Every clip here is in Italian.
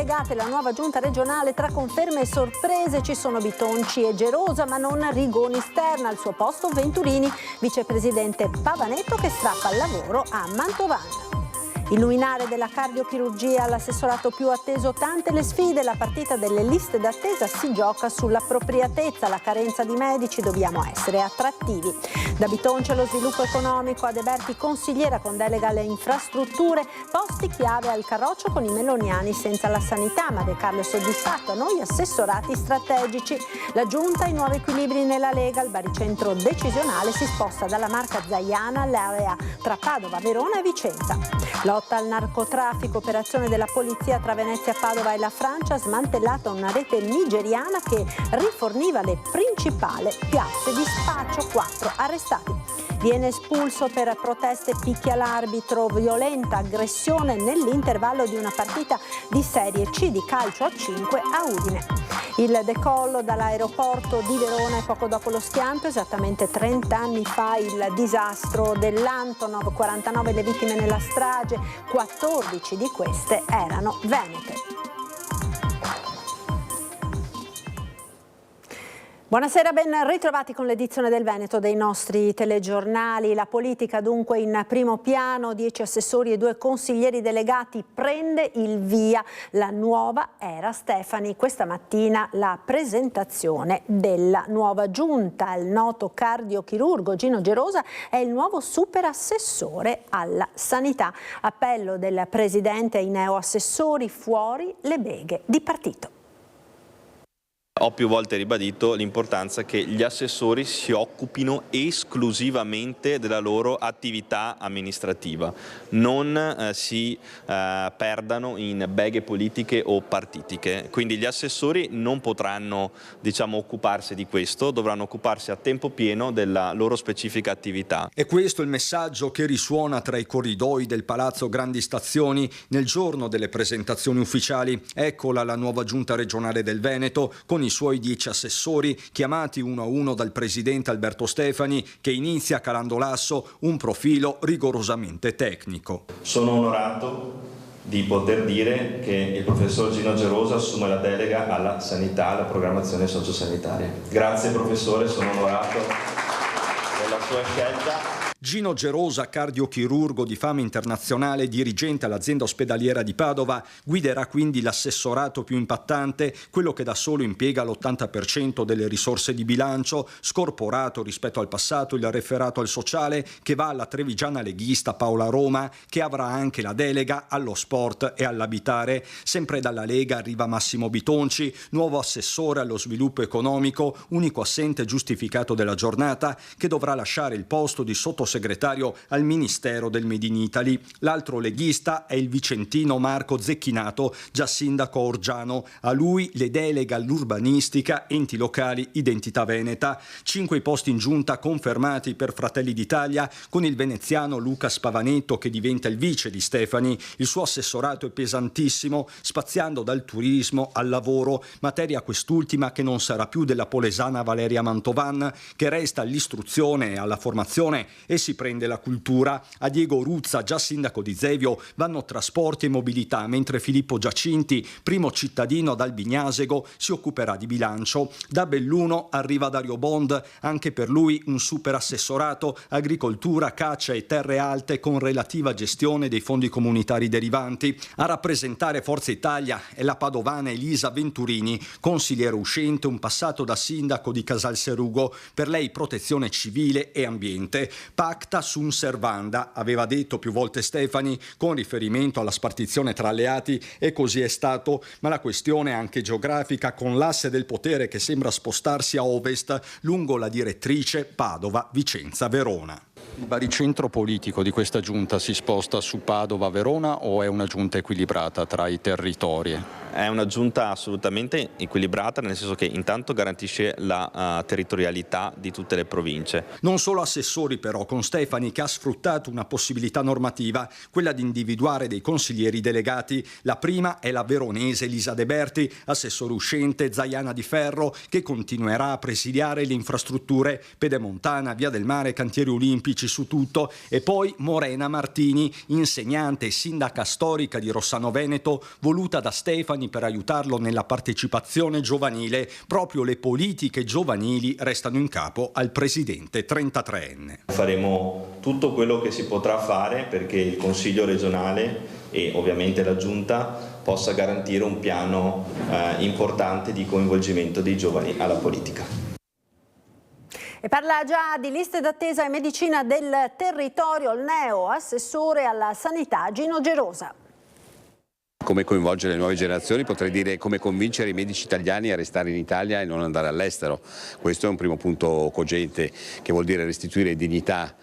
delegate, la nuova giunta regionale, tra conferme e sorprese ci sono Bitonci e Gerosa, ma non Rigoni Sterna, al suo posto Venturini, vicepresidente Pavanetto che strappa il lavoro a Mantovano. Il luminare della cardiochirurgia, l'assessorato più atteso, tante le sfide, la partita delle liste d'attesa si gioca sull'appropriatezza, la carenza di medici, dobbiamo essere attrattivi. Da Bitonci allo sviluppo economico, a De Berti consigliera con delega alle infrastrutture, posti chiave al Carroccio con i meloniani senza la sanità, ma De Carlo è soddisfatto, a noi assessorati strategici. La giunta, i nuovi equilibri nella Lega, il baricentro decisionale si sposta dalla Marca Zaiana all'area tra Padova, Verona e Vicenza. Lotta al narcotraffico, operazione della polizia tra Venezia, Padova e la Francia, smantellata una rete nigeriana che riforniva le principali piazze di spaccio, 4 arrestati. Viene espulso per proteste, picchia l'arbitro, violenta aggressione nell'intervallo di una partita di Serie C di calcio a 5 a Udine. Il decollo dall'aeroporto di Verona e poco dopo lo schianto, esattamente 30 anni fa, il disastro dell'Antonov, 49 le vittime nella strage, 14 di queste erano venete. Buonasera, ben ritrovati con l'edizione del Veneto dei nostri telegiornali. La politica dunque in primo piano, 10 assessori e 2 consiglieri delegati, prende il via la nuova era Stefani. Questa mattina la presentazione della nuova giunta. Il noto cardiochirurgo Gino Gerosa è il nuovo superassessore alla sanità. Appello del presidente ai neoassessori: fuori le beghe di partito. Ho più volte ribadito l'importanza che gli assessori si occupino esclusivamente della loro attività amministrativa, non si perdano in beghe politiche o partitiche. Quindi gli assessori non potranno, occuparsi di questo, dovranno occuparsi a tempo pieno della loro specifica attività. E questo è il messaggio che risuona tra i corridoi del Palazzo Grandi Stazioni nel giorno delle presentazioni ufficiali. Eccola la nuova giunta regionale del Veneto con i suoi 10 assessori, chiamati uno a uno dal presidente Alberto Stefani, che inizia calando l'asso un profilo rigorosamente tecnico. Sono onorato di poter dire che il professor Gino Gerosa assume la delega alla sanità, alla programmazione sociosanitaria. Grazie professore, sono onorato della sua scelta. Gino Gerosa, cardiochirurgo di fama internazionale, dirigente all'azienda ospedaliera di Padova, guiderà quindi l'assessorato più impattante, quello che da solo impiega l'80% delle risorse di bilancio, scorporato rispetto al passato il referato al sociale che va alla trevigiana leghista Paola Roma, che avrà anche la delega allo sport e all'abitare. Sempre dalla Lega arriva Massimo Bitonci, nuovo assessore allo sviluppo economico, unico assente giustificato della giornata, che dovrà lasciare il posto di sottosegretario al Ministero del Made in Italy. L'altro leghista è il vicentino Marco Zecchinato, già sindaco Orgiano. A lui le delega all'urbanistica, enti locali, identità veneta. 5 posti in giunta confermati per Fratelli d'Italia, con il veneziano Luca Spavanetto che diventa il vice di Stefani. Il suo assessorato è pesantissimo, spaziando dal turismo al lavoro, materia quest'ultima che non sarà più della polesana Valeria Mantovan, che resta all'istruzione e alla formazione e si prende la cultura. A Diego Ruzza, già sindaco di Zevio, vanno trasporti e mobilità, mentre Filippo Giacinti, primo cittadino ad Albignasego, si occuperà di bilancio. Da Belluno arriva Dario Bond, anche per lui un superassessorato, agricoltura, caccia e terre alte con relativa gestione dei fondi comunitari derivanti. A rappresentare Forza Italia è la padovana Elisa Venturini, consigliere uscente, un passato da sindaco di Casalserugo, per lei protezione civile e ambiente. Pacta sunt servanda, aveva detto più volte Stefani, con riferimento alla spartizione tra alleati, e così è stato, ma la questione è anche geografica, con l'asse del potere che sembra spostarsi a ovest lungo la direttrice Padova-Vicenza-Verona. Il baricentro politico di questa giunta si sposta su Padova-Verona o è una giunta equilibrata tra i territori? È una giunta assolutamente equilibrata, nel senso che intanto garantisce la territorialità di tutte le province. Non solo assessori però, con Stefani che ha sfruttato una possibilità normativa, quella di individuare dei consiglieri delegati. La prima è la veronese Elisa De Berti, assessore uscente Zaiana di Ferro, che continuerà a presidiare le infrastrutture Pedemontana, Via del Mare, Cantieri Olimpici, su tutto, e poi Morena Martini, insegnante e sindaca storica di Rossano Veneto, voluta da Stefani per aiutarlo nella partecipazione giovanile. Proprio le politiche giovanili restano in capo al presidente 33enne. Faremo tutto quello che si potrà fare perché il Consiglio regionale e ovviamente la Giunta possa garantire un piano importante di coinvolgimento dei giovani alla politica. E parla già di liste d'attesa e medicina del territorio il neo assessore alla sanità Gino Gerosa. Come coinvolgere le nuove generazioni, potrei dire come convincere i medici italiani a restare in Italia e non andare all'estero. Questo è un primo punto cogente, che vuol dire restituire dignità,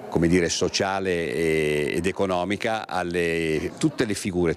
come dire, sociale ed economica alle tutte le figure,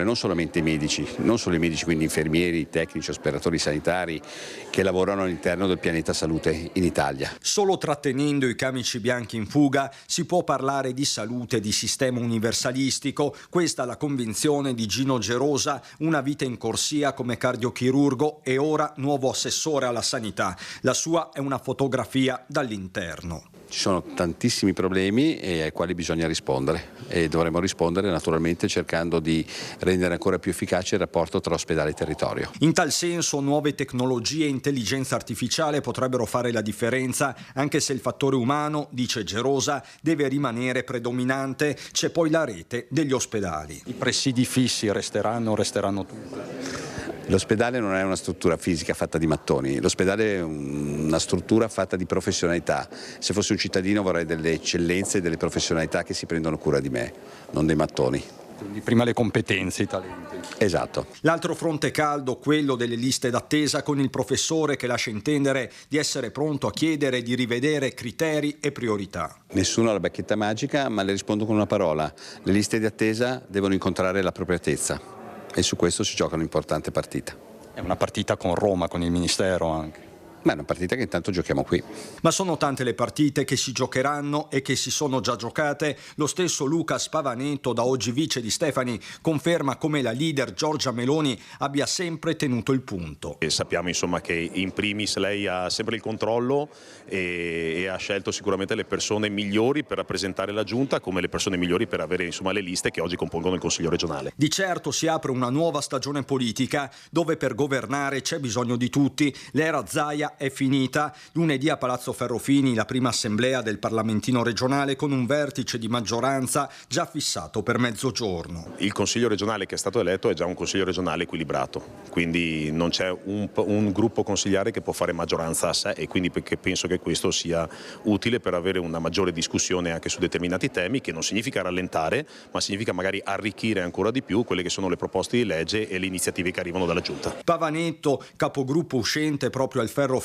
non solamente i medici, non solo i medici, quindi infermieri, tecnici, operatori sanitari che lavorano all'interno del pianeta salute in Italia. Solo trattenendo i camici bianchi in fuga si può parlare di salute e di sistema universalistico. Questa è la convinzione di Gino Gerosa, una vita in corsia come cardiochirurgo e ora nuovo assessore alla sanità. La sua è una fotografia dall'interno. Ci sono tantissimi problemi ai quali bisogna rispondere e dovremo rispondere naturalmente cercando di rendere ancora più efficace il rapporto tra ospedale e territorio. In tal senso nuove tecnologie e intelligenza artificiale potrebbero fare la differenza, anche se il fattore umano, dice Gerosa, deve rimanere predominante. C'è poi la rete degli ospedali. I presidi fissi resteranno tutti. L'ospedale non è una struttura fisica fatta di mattoni, l'ospedale è una struttura fatta di professionalità. Se fossi un cittadino vorrei delle eccellenze e delle professionalità che si prendono cura di me, non dei mattoni. Quindi prima le competenze, i talenti. Esatto. L'altro fronte caldo, quello delle liste d'attesa, con il professore che lascia intendere di essere pronto a chiedere di rivedere criteri e priorità. Nessuno ha la bacchetta magica, ma le rispondo con una parola. Le liste di attesa devono incontrare l'appropriatezza. E su questo si gioca un'importante partita. È una partita con Roma, con il Ministero anche. Ma è una partita che intanto giochiamo qui. Ma sono tante le partite che si giocheranno e che si sono già giocate. Lo stesso Lucas Pavaneto, da oggi vice di Stefani, conferma come la leader Giorgia Meloni abbia sempre tenuto il punto. E sappiamo insomma che in primis lei ha sempre il controllo e ha scelto sicuramente le persone migliori per rappresentare la Giunta, come le persone migliori per avere insomma le liste che oggi compongono il Consiglio regionale. Di certo si apre una nuova stagione politica dove per governare c'è bisogno di tutti. L'era Zaia è finita. Lunedì a Palazzo Ferrofini la prima assemblea del Parlamentino regionale con un vertice di maggioranza già fissato per mezzogiorno. Il Consiglio regionale che è stato eletto è già un Consiglio regionale equilibrato, quindi non c'è un gruppo consigliare che può fare maggioranza a sé e quindi perché penso che questo sia utile per avere una maggiore discussione anche su determinati temi, che non significa rallentare, ma significa magari arricchire ancora di più quelle che sono le proposte di legge e le iniziative che arrivano dalla Giunta. Pavaneto, capogruppo uscente proprio al Ferrofini,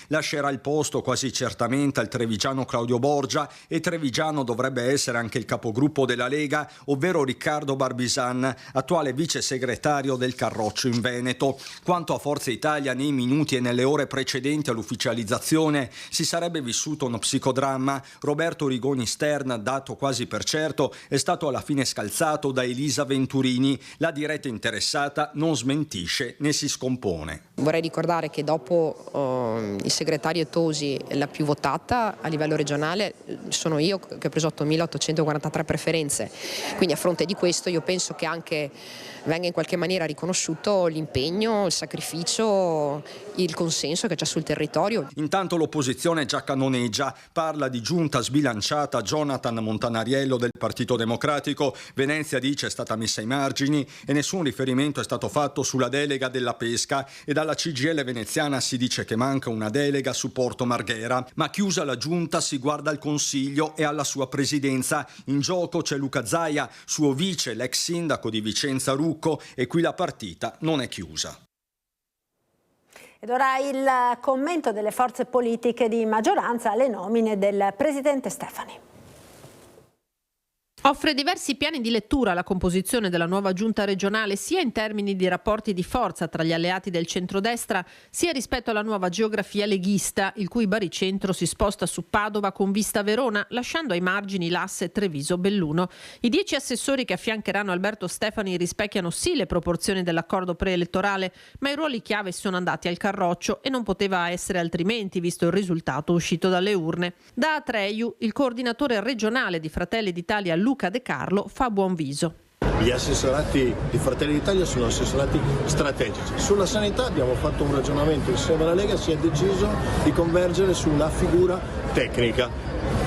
lascerà il posto quasi certamente al trevigiano Claudio Borgia, e trevigiano dovrebbe essere anche il capogruppo della Lega, ovvero Riccardo Barbisan, attuale vice segretario del Carroccio in Veneto. Quanto a Forza Italia, nei minuti e nelle ore precedenti all'ufficializzazione si sarebbe vissuto uno psicodramma. Roberto Rigoni Stern, dato quasi per certo, è stato alla fine scalzato da Elisa Venturini. La diretta interessata non smentisce né si scompone. Vorrei ricordare che dopo il segretario Tosi, la più votata a livello regionale sono io, che ho preso 8.843 preferenze, quindi a fronte di questo io penso che anche venga in qualche maniera riconosciuto l'impegno, il sacrificio, il consenso che c'è sul territorio. Intanto l'opposizione già cannoneggia, parla di giunta sbilanciata. Jonathan Montanariello del Partito Democratico, Venezia dice è stata messa ai margini e nessun riferimento è stato fatto sulla delega della pesca, e dalla CGIL veneziana si dice che manca una delega su Porto Marghera. Ma chiusa la giunta si guarda al Consiglio e alla sua presidenza. In gioco c'è Luca Zaia, suo vice, l'ex sindaco di Vicenza Rucco, e qui la partita non è chiusa. Ed ora il commento delle forze politiche di maggioranza alle nomine del presidente Stefani. Offre diversi piani di lettura la composizione della nuova giunta regionale, sia in termini di rapporti di forza tra gli alleati del centrodestra, sia rispetto alla nuova geografia leghista, il cui baricentro si sposta su Padova con vista a Verona, lasciando ai margini l'asse Treviso-Belluno. I 10 assessori che affiancheranno Alberto Stefani rispecchiano sì le proporzioni dell'accordo preelettorale, ma i ruoli chiave sono andati al carroccio e non poteva essere altrimenti, visto il risultato uscito dalle urne. Da Atreiu, il coordinatore regionale di Fratelli d'Italia Luca De Carlo fa buon viso. Gli assessorati di Fratelli d'Italia sono assessorati strategici. Sulla sanità abbiamo fatto un ragionamento insieme alla Lega, si è deciso di convergere su una figura tecnica,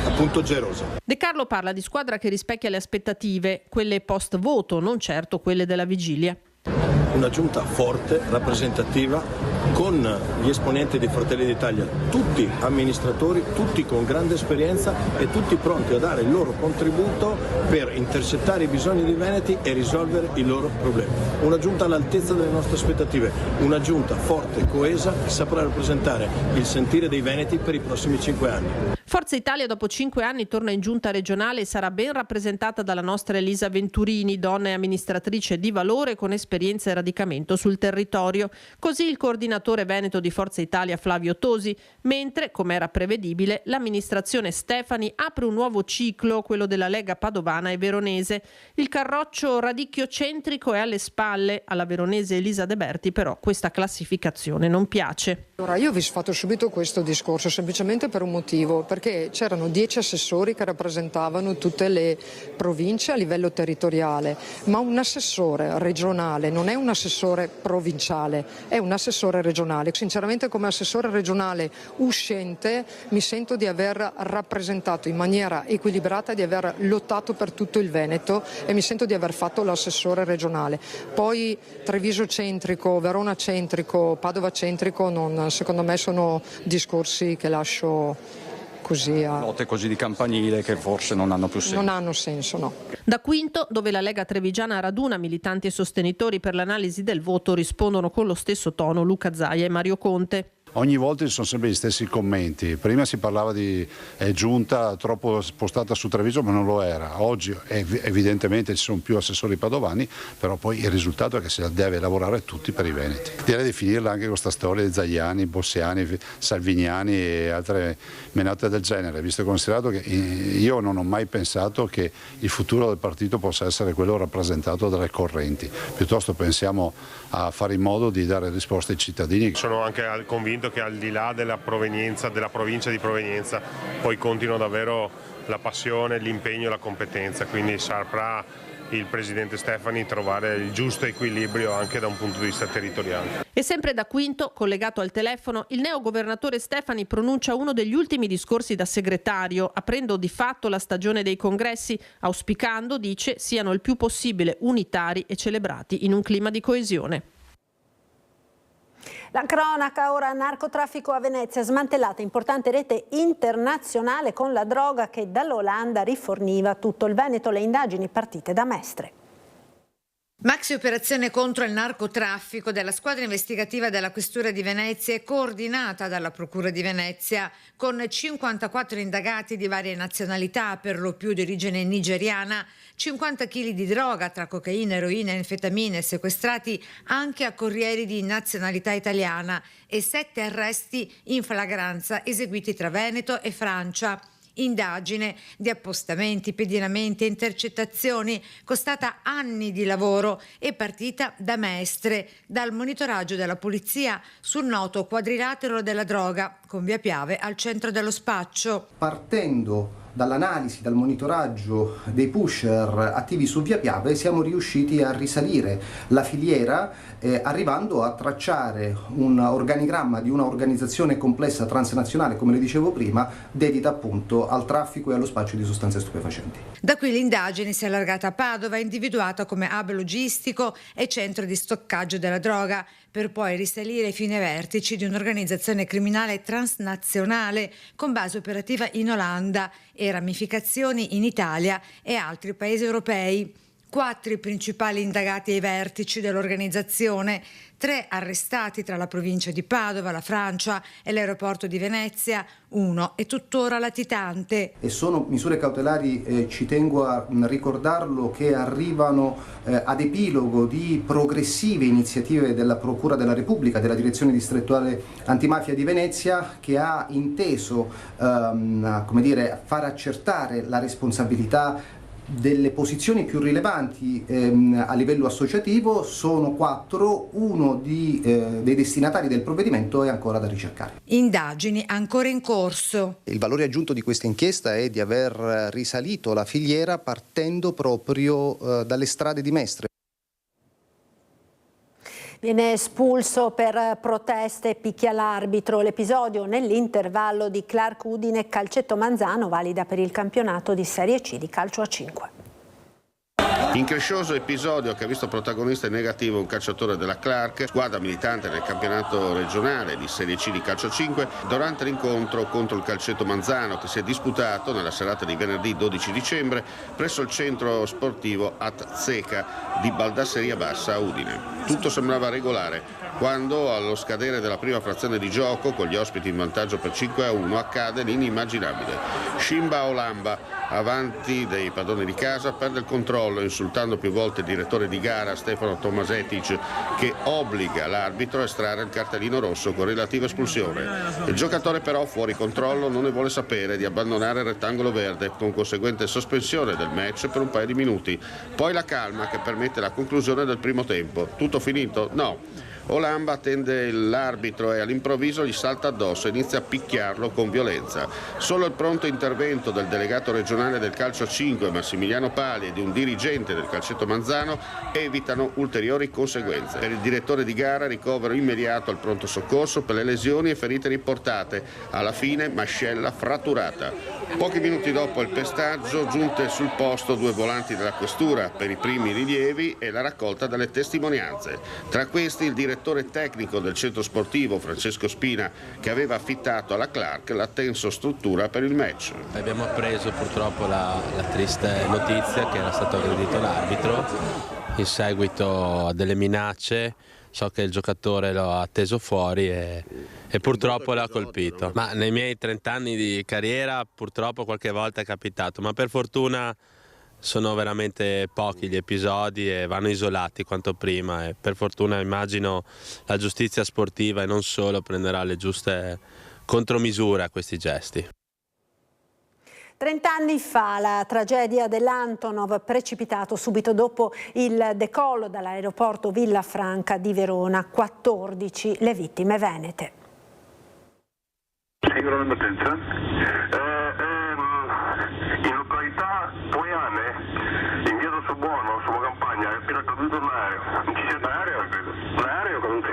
appunto Gerosa. De Carlo parla di squadra che rispecchia le aspettative, quelle post voto, non certo quelle della vigilia. Una giunta forte, rappresentativa, con gli esponenti di Fratelli d'Italia, tutti amministratori, tutti con grande esperienza e tutti pronti a dare il loro contributo per intercettare i bisogni dei veneti e risolvere i loro problemi. Una giunta all'altezza delle nostre aspettative, una giunta forte, coesa, che saprà rappresentare il sentire dei veneti per i prossimi 5 anni. Forza Italia dopo 5 anni torna in giunta regionale e sarà ben rappresentata dalla nostra Elisa Venturini, donna e amministratrice di valore con esperienza e radicamento sul territorio. Così il coordinatore veneto di Forza Italia Flavio Tosi, mentre, come era prevedibile, l'amministrazione Stefani apre un nuovo ciclo, quello della Lega padovana e veronese. Il carroccio radicchio-centrico è alle spalle, alla veronese Elisa De Berti però questa classificazione non piace. Allora, io vi ho fatto subito questo discorso semplicemente per un motivo, perché c'erano 10 assessori che rappresentavano tutte le province a livello territoriale, ma un assessore regionale non è un assessore provinciale, è un assessore regionale. Sinceramente come assessore regionale uscente mi sento di aver rappresentato in maniera equilibrata, di aver lottato per tutto il Veneto e mi sento di aver fatto l'assessore regionale. Poi Treviso centrico, Verona centrico, Padova centrico secondo me sono discorsi che lascio così a... Note così di campanile che forse non hanno più senso. Non hanno senso, no. Da Quinto, dove la Lega Trevigiana raduna militanti e sostenitori per l'analisi del voto, rispondono con lo stesso tono Luca Zaia e Mario Conte. Ogni volta ci sono sempre gli stessi commenti. Prima si parlava di giunta troppo spostata su Treviso, ma non lo era. Oggi evidentemente ci sono più assessori padovani, però poi il risultato è che si deve lavorare tutti per i veneti. Direi di finirla anche con questa storia di Zagliani, Bossiani, Salviniani e altre menate del genere, visto e considerato che io non ho mai pensato che il futuro del partito possa essere quello rappresentato dalle correnti. Piuttosto pensiamo a fare in modo di dare risposte ai cittadini. Sono anche convinto che al di là della provenienza, della provincia di provenienza, poi continua davvero la passione, l'impegno e la competenza, quindi saprà il presidente Stefani trovare il giusto equilibrio anche da un punto di vista territoriale. E sempre da Quinto, collegato al telefono, il neogovernatore Stefani pronuncia uno degli ultimi discorsi da segretario, aprendo di fatto la stagione dei congressi, auspicando, dice, siano il più possibile unitari e celebrati in un clima di coesione. La cronaca ora, narcotraffico a Venezia, smantellata importante rete internazionale con la droga che dall'Olanda riforniva tutto il Veneto, le indagini partite da Mestre. Maxi operazione contro il narcotraffico della squadra investigativa della Questura di Venezia e coordinata dalla Procura di Venezia con 54 indagati di varie nazionalità, per lo più di origine nigeriana, 50 kg di droga tra cocaina, eroina e anfetamine sequestrati anche a corrieri di nazionalità italiana e 7 arresti in flagranza eseguiti tra Veneto e Francia. Indagine di appostamenti, pedinamenti e intercettazioni costata anni di lavoro e partita da Mestre, dal monitoraggio della polizia sul noto quadrilatero della droga con Via Piave al centro dello spaccio. Partendo dall'analisi, dal monitoraggio dei pusher attivi su Via Piave siamo riusciti a risalire la filiera arrivando a tracciare un organigramma di un'organizzazione complessa transnazionale, come le dicevo prima, dedita appunto al traffico e allo spaccio di sostanze stupefacenti. Da qui l'indagine si è allargata a Padova, individuata come hub logistico e centro di stoccaggio della droga, per poi risalire fino ai vertici di un'organizzazione criminale transnazionale con base operativa in Olanda e ramificazioni in Italia e altri paesi europei. 4 i principali indagati ai vertici dell'organizzazione, 3 arrestati tra la provincia di Padova, la Francia e l'aeroporto di Venezia, 1 è tuttora latitante. E sono misure cautelari, ci tengo a ricordarlo, che arrivano ad epilogo di progressive iniziative della Procura della Repubblica, della Direzione Distrettuale Antimafia di Venezia, che ha inteso far accertare la responsabilità delle posizioni più rilevanti a livello associativo. Sono 4, uno dei destinatari del provvedimento è ancora da ricercare. Indagini ancora in corso. Il valore aggiunto di questa inchiesta è di aver risalito la filiera partendo proprio dalle strade di Mestre. Viene espulso per proteste e picchia l'arbitro. L'episodio nell'intervallo di Clark Udine Calcetto Manzano, valida per il campionato di Serie C di calcio a 5. Increscioso episodio che ha visto protagonista in negativo un calciatore della Clark, squadra militante nel campionato regionale di Serie C di calcio 5, durante l'incontro contro il Calcetto Manzano che si è disputato nella serata di venerdì 12 dicembre presso il centro sportivo Atzeca di Baldasseria Bassa a Udine. Tutto sembrava regolare quando, allo scadere della prima frazione di gioco, con gli ospiti in vantaggio per 5-1, accade l'inimmaginabile. Shimba Olamba, avanti dei padroni di casa, perde il controllo insultando più volte il direttore di gara Stefano Tomasetic, che obbliga l'arbitro a estrarre il cartellino rosso con relativa espulsione. Il giocatore però, fuori controllo, non ne vuole sapere di abbandonare il rettangolo verde, con conseguente sospensione del match per un paio di minuti. Poi la calma che permette la conclusione del primo tempo. Tutto finito? No. Olamba attende l'arbitro e all'improvviso gli salta addosso e inizia a picchiarlo con violenza. Solo il pronto intervento del delegato regionale del calcio 5 Massimiliano Pali e di un dirigente del Calcetto Manzano evitano ulteriori conseguenze. Per il direttore di gara ricovero immediato al pronto soccorso per le lesioni e ferite riportate. Alla fine mascella fratturata. Pochi minuti dopo il pestaggio, giunte sul posto 2 volanti della questura per i primi rilievi e la raccolta delle testimonianze. Tra questi il direttore tecnico del centro sportivo Francesco Spina, che aveva affittato alla Clark la tensostruttura per il match. Abbiamo appreso purtroppo la triste notizia che era stato aggredito l'arbitro in seguito a delle minacce. So che il giocatore lo ha teso fuori e purtroppo l'ha colpito. Ma nei miei 30 anni di carriera purtroppo qualche volta è capitato, ma per fortuna sono veramente pochi gli episodi e vanno isolati quanto prima, e per fortuna immagino la giustizia sportiva e non solo prenderà le giuste contromisure a questi gesti. 30 anni fa la tragedia dell'Antonov, precipitato subito dopo il decollo dall'aeroporto Villafranca di Verona. 14 le vittime venete. In località Poiane, in via Rosso Buono, sulla campagna, è appena caduto un aereo. Un C-130, credo. Un aereo caduto?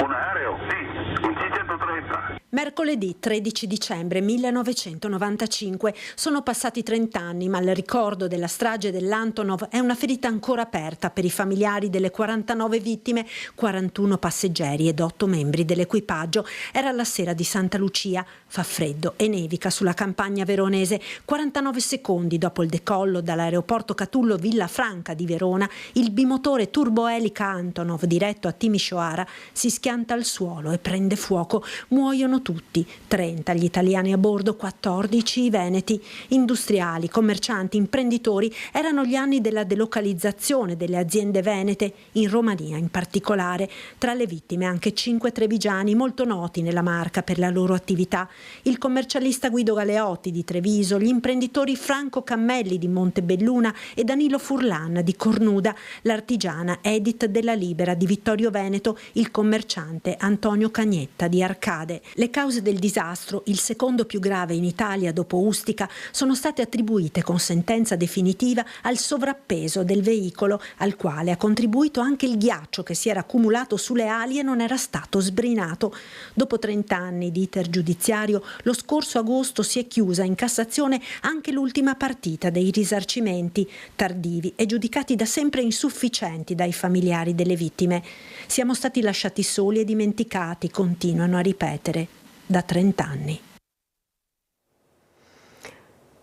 Un aereo? Sì, un C-130. Mercoledì 13 dicembre 1995. Sono passati 30 anni, ma il ricordo della strage dell'Antonov è una ferita ancora aperta per i familiari delle 49 vittime, 41 passeggeri ed 8 membri dell'equipaggio. Era la sera di Santa Lucia, fa freddo e nevica sulla campagna veronese. 49 secondi dopo il decollo dall'aeroporto Catullo Villafranca di Verona, il bimotore turboelica Antonov, diretto a Timișoara, si schianta al suolo e prende fuoco. Muoiono tutti, 30 gli italiani a bordo, 14 i veneti. Industriali, commercianti, imprenditori. Erano gli anni della delocalizzazione delle aziende venete, in Romania in particolare. Tra le vittime anche 5 trevigiani molto noti nella Marca per la loro attività. Il commercialista Guido Galeotti di Treviso, gli imprenditori Franco Cammelli di Montebelluna e Danilo Furlan di Cornuda, l'artigiana Edith Della Libera di Vittorio Veneto, il commerciante Antonio Cagnetta di Arcade. Le cause del disastro, il secondo più grave in Italia dopo Ustica, sono state attribuite con sentenza definitiva al sovrappeso del veicolo, al quale ha contribuito anche il ghiaccio che si era accumulato sulle ali e non era stato sbrinato. Dopo 30 anni di iter giudiziario, lo scorso agosto si è chiusa in Cassazione anche l'ultima partita dei risarcimenti, tardivi e giudicati da sempre insufficienti dai familiari delle vittime. Siamo stati lasciati soli e dimenticati, continuano a ripetere da 30 anni.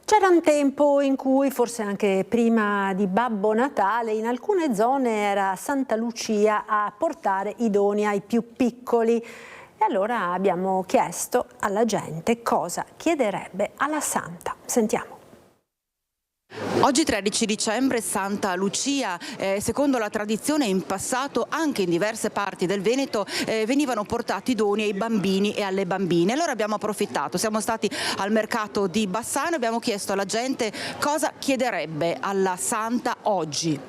C'era un tempo in cui, forse anche prima di Babbo Natale, in alcune zone era Santa Lucia a portare i doni ai più piccoli. E allora abbiamo chiesto alla gente cosa chiederebbe alla Santa. Sentiamo. Oggi 13 dicembre, Santa Lucia. Secondo la tradizione, in passato anche in diverse parti del Veneto venivano portati doni ai bambini e alle bambine. Allora abbiamo approfittato, siamo stati al mercato di Bassano e abbiamo chiesto alla gente cosa chiederebbe alla Santa oggi.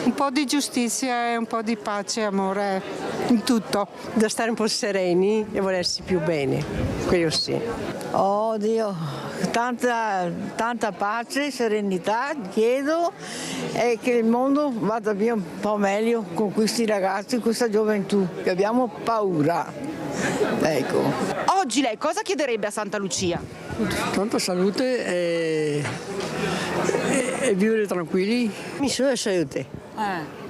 Un po' di giustizia e un po' di pace e amore in tutto. Da stare un po' sereni e volersi più bene, quello sì. Oh Dio, tanta pace, serenità chiedo, e che il mondo vada via un po' meglio con questi ragazzi, questa gioventù, che abbiamo paura. Ecco. Oggi lei cosa chiederebbe a Santa Lucia? Tanta salute e vivere tranquilli. Mi sono salute.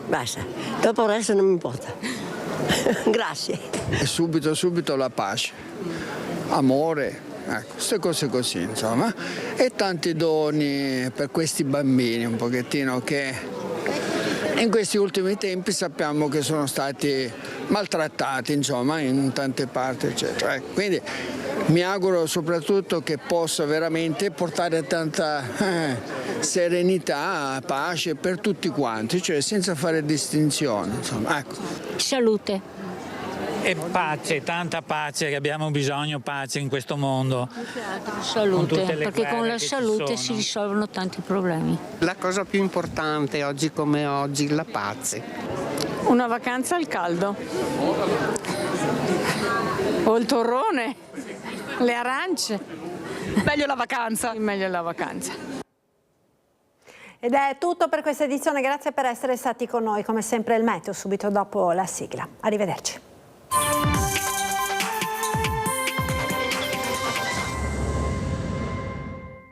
Basta, dopo il resto non mi importa. Grazie. E subito la pace, amore, ecco, queste cose così, insomma. E tanti doni per questi bambini un pochettino che in questi ultimi tempi sappiamo che sono stati maltrattati, insomma, in tante parti, eccetera. Quindi mi auguro soprattutto che possa veramente portare tanta serenità, pace per tutti quanti, cioè senza fare distinzioni, insomma, ecco. Salute. E pace, tanta pace, che abbiamo bisogno pace in questo mondo. Salute, perché con la salute si risolvono tanti problemi. La cosa più importante oggi come oggi, la pace. Una vacanza al caldo. O il torrone, le arance. Meglio la vacanza. Meglio la vacanza. Ed è tutto per questa edizione, grazie per essere stati con noi, come sempre il meteo subito dopo la sigla. Arrivederci.